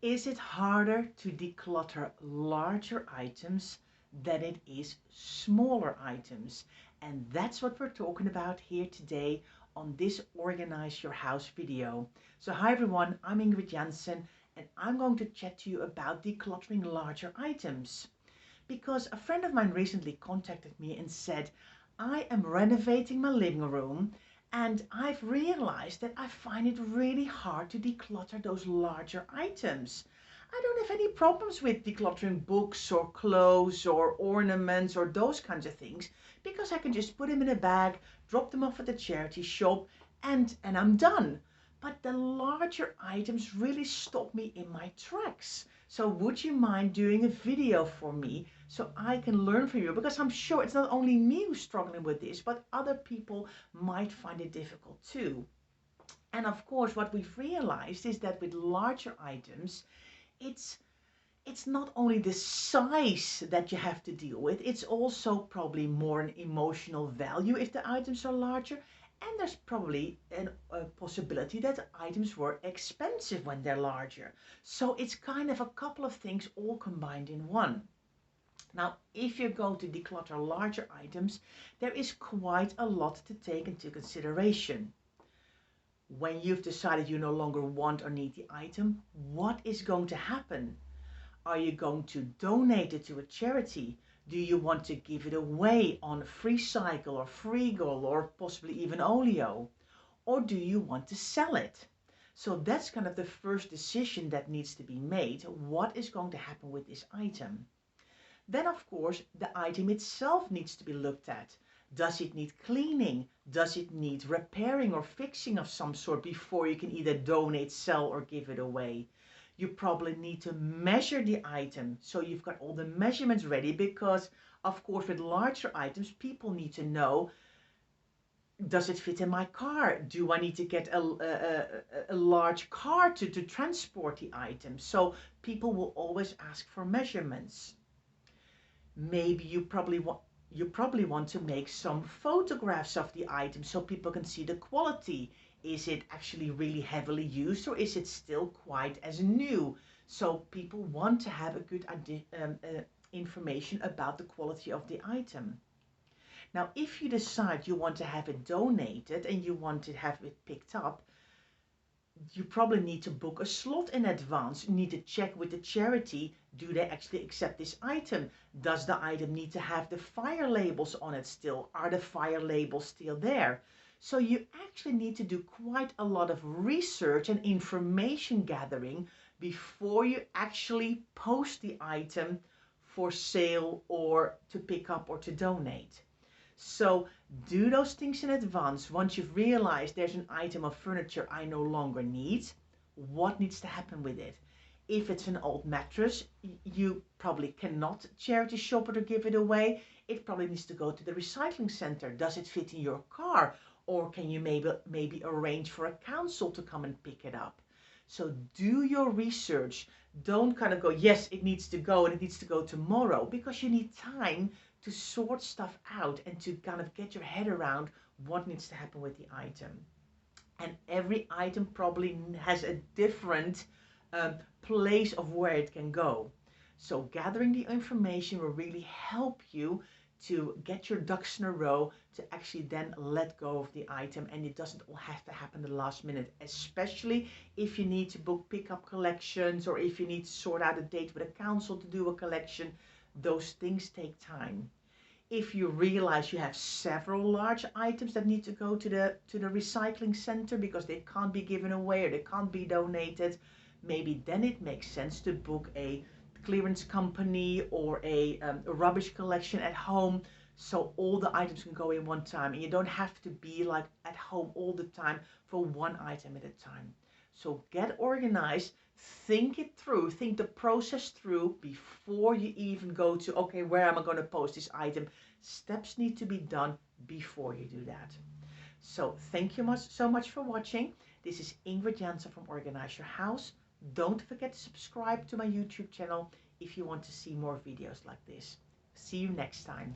Is it harder to declutter larger items than it is smaller items? And that's what we're talking about here today on this Organize Your House video. So hi everyone, I'm Ingrid Jansen and I'm going to chat to you about decluttering larger items. Because a friend of mine recently contacted me and said, I am renovating my living room and I've realized that I find it really hard to declutter those larger items. I don't have any problems with decluttering books or clothes or ornaments or those kinds of things because I can just put them in a bag, drop them off at the charity shop and I'm done. But the larger items really stop me in my tracks. So would you mind doing a video for me so I can learn from you? Because I'm sure it's not only me who's struggling with this, but other people might find it difficult too. And of course, what we've realized is that with larger items, it's it's not only the size that you have to deal with, it's also probably more an emotional value if the items are larger. And there's probably a possibility that items were expensive when they're larger. So it's kind of a couple of things all combined in one. Now, if you're going to declutter larger items, there is quite a lot to take into consideration. When you've decided you no longer want or need the item, what is going to happen? Are you going to donate it to a charity? Do you want to give it away on FreeCycle or Freegal or possibly even Olio? Or do you want to sell it? So that's kind of the first decision that needs to be made. What is going to happen with this item? Then, of course, the item itself needs to be looked at. Does it need cleaning? Does it need repairing or fixing of some sort before you can either donate, sell, or give it away? You probably need to measure the item. So you've got all the measurements ready because, of course, with larger items, people need to know, does it fit in my car? Do I need to get a large car to transport the item? So people will always ask for measurements. Maybe you probably want to make some photographs of the item so people can see the quality. Is it actually really heavily used or is it still quite as new? So people want to have a good information about the quality of the item. Now, if you decide you want to have it donated and you want to have it picked up, you probably need to book a slot in advance. You need to check with the charity, do they actually accept this item? Does the item need to have the fire labels on it still? Are the fire labels still there? So you actually need to do quite a lot of research and information gathering before you actually post the item for sale or to pick up or to donate. So do those things in advance. Once you've realized there's an item of furniture I no longer need, what needs to happen with it? If it's an old mattress, you probably cannot charity shop it or give it away. It probably needs to go to the recycling center. Does it fit in your car? Or can you maybe arrange for a council to come and pick it up? So do your research. Don't kind of go, yes, it needs to go and it needs to go tomorrow, because you need time to sort stuff out and to kind of get your head around what needs to happen with the item. And every item probably has a different place of where it can go. So gathering the information will really help you to get your ducks in a row to actually then let go of the item, and it doesn't all have to happen the last minute, especially if you need to book pickup collections or if you need to sort out a date with a council to do a collection. Those things take time. If you realize you have several large items that need to go to the recycling center because they can't be given away or they can't be donated, maybe then it makes sense to book a clearance company or a rubbish collection at home, so all the items can go in one time and you don't have to be like at home all the time for one item at a time. So get organized, think it through, think the process through before you even go to, okay, where am I going to post this item? Steps need to be done before you do that. So thank you so much for watching. This is Ingrid Jansen from Organise Your House. Don't forget to subscribe to my YouTube channel if you want to see more videos like this. See you next time.